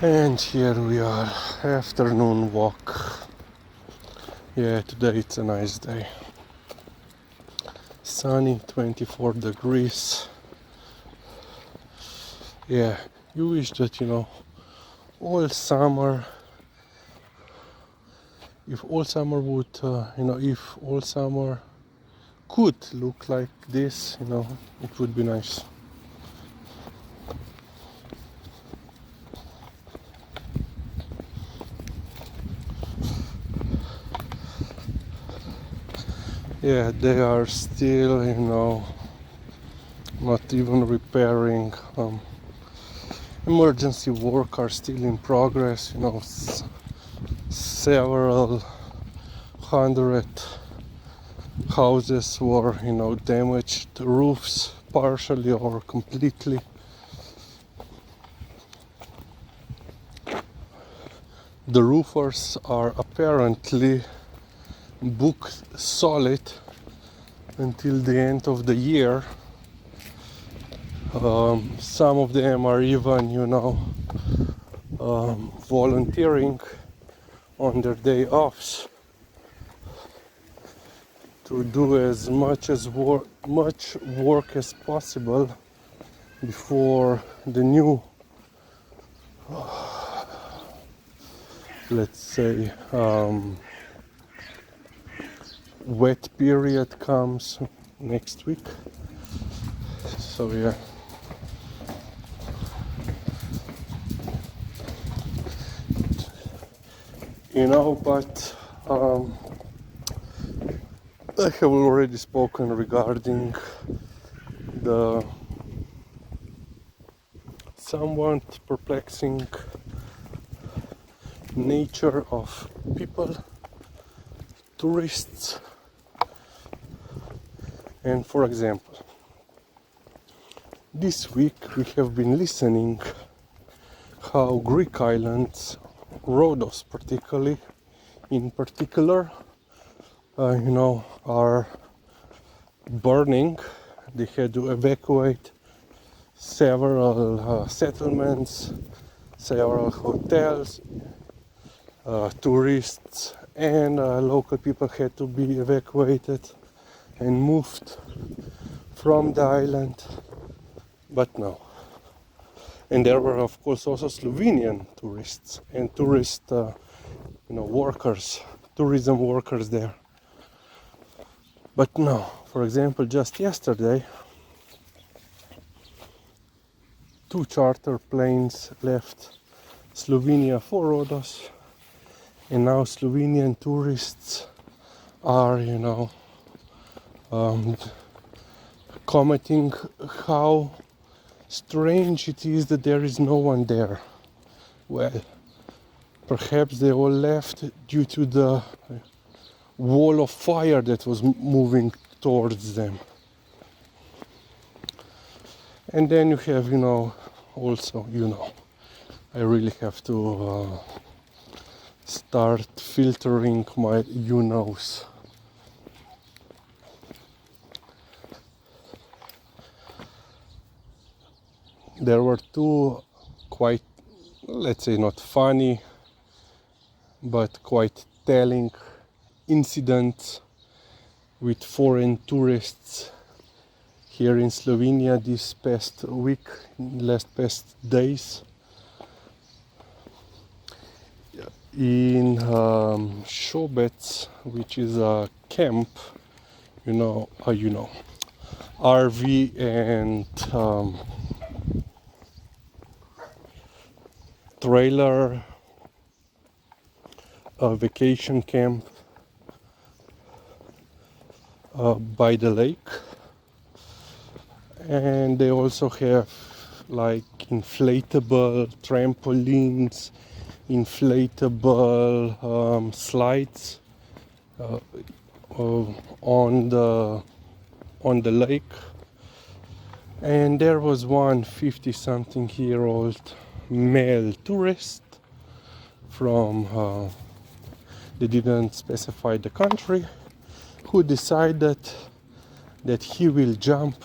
And here we are, afternoon walk. Yeah, today it's a nice day. Sunny, 24 degrees. Yeah, you wish that, all summer, if all summer would, if all summer could look like this, it would be nice. Yeah, they are still, not even repairing. Emergency work are still in progress. Several hundred houses were, damaged, roofs partially or completely. The roofers are apparently booked solid until the end of the year. Some of them are even, volunteering on their day offs to do as much work as possible before the new, let's say, wet period comes next week. So yeah. But I have already spoken regarding the somewhat perplexing nature of people, tourists. And for example, this week we have been listening how Greek islands, Rhodos in particular, are burning. They had to evacuate several settlements, several hotels, tourists and local people had to be evacuated and moved from the island. But no. And there were, of course, also Slovenian tourists and workers, tourism workers there. But no, for example, just yesterday, 2 charter planes left Slovenia for Rhodos, and now Slovenian tourists are, commenting how strange it is that there is no one there. Well, perhaps they all left due to the wall of fire that was moving towards them. And then you have, also, I really have to start filtering my you-knows. There were 2 quite, let's say, not funny, but quite telling incidents with foreign tourists here in Slovenia this past week, last past days. In Šobec, which is a camp, RV and trailer vacation camp by the lake, and they also have like inflatable trampolines, inflatable slides on the lake. And there was one 50-something-year-old male tourist from they didn't specify the country, who decided that he will jump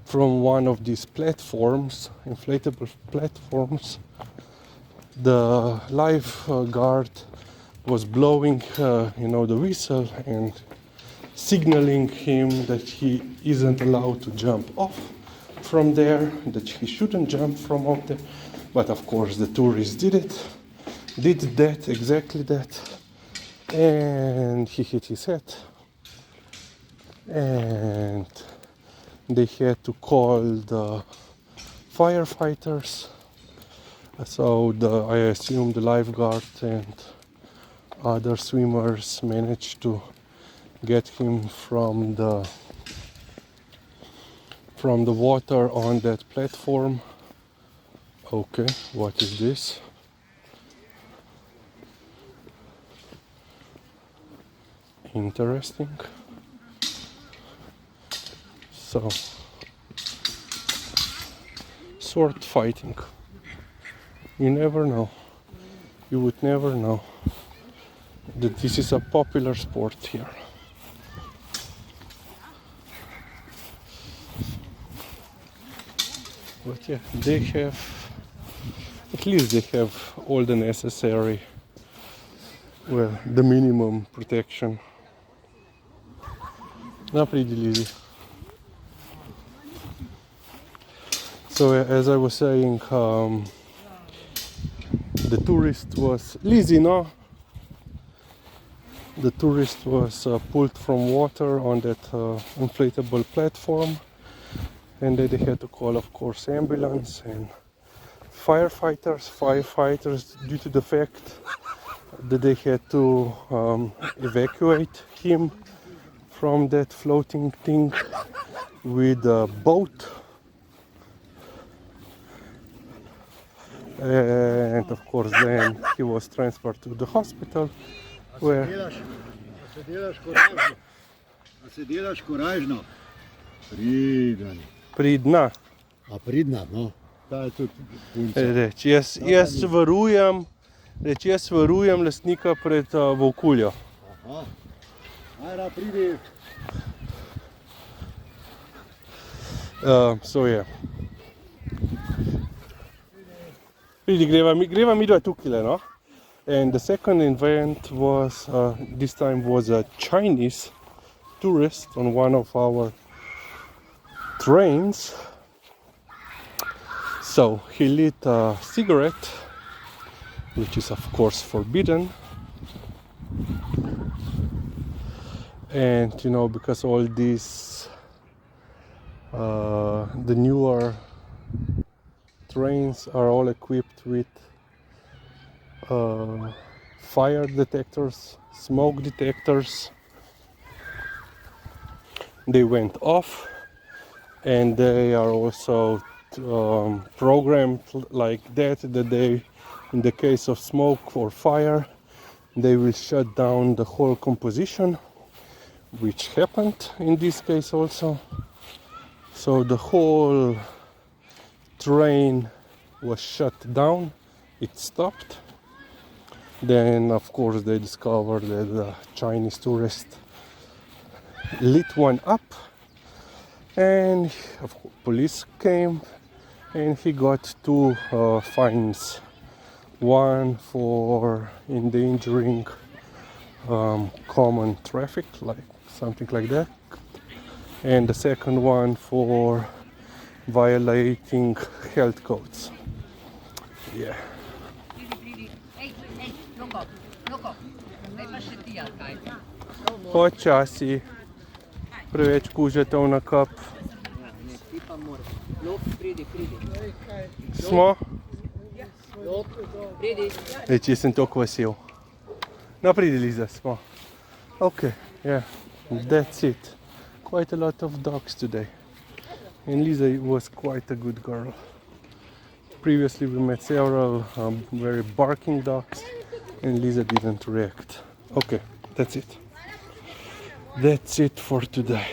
from one of these platforms, inflatable platforms, the lifeguard was blowing, the whistle and signaling him that he isn't allowed to jump off from there, that he shouldn't jump from up there. But of course the tourist did that, exactly that, and he hit his head, and they had to call the firefighters. So I assume the lifeguard and other swimmers managed to get him from the water on that platform. Okay, what is this? Interesting. So, sword fighting. You never know. You would never know that this is a popular sport here. But yeah, they have, at least they have all the necessary, well, the minimum protection. Not pretty easy. So as I was saying, the tourist was Lizzie, no? The tourist was pulled from water on that inflatable platform, and then they had to call, of course, ambulance and firefighters, due to the fact that they had to evacuate him from that floating thing with a boat. And of course then he was transferred to the hospital where... Pridna. A pridna, no. Ta je tudi punca. Reč, jaz varujem lastnika pred volkuljo. Aha. Ajra, pridi. So je. Pridi, greva midva tukaj, no? And the second event was, this time was a Chinese tourist on one of our trains. So he lit a cigarette, which is of course forbidden. And because all these the newer trains are all equipped with fire detectors, smoke detectors, they went off, and they are also programmed like that they, in the case of smoke or fire, they will shut down the whole composition, which happened in this case also. So the whole train was shut down, it stopped. Then of course they discovered that the Chinese tourist lit one up, and of course, police came, and he got 2 fines. One for endangering common traffic, like something like that, and the second one for violating health codes. Yeah. Počasi, preveč kužete na kap. Smo? Če sem toliko vesel. No, pridi, Liza, smo. Okay, yeah, that's it. Quite a lot of dogs today. And Liza was quite a good girl. Previously we met several very barking dogs, and Liza didn't react. Okay, that's it. That's it for today.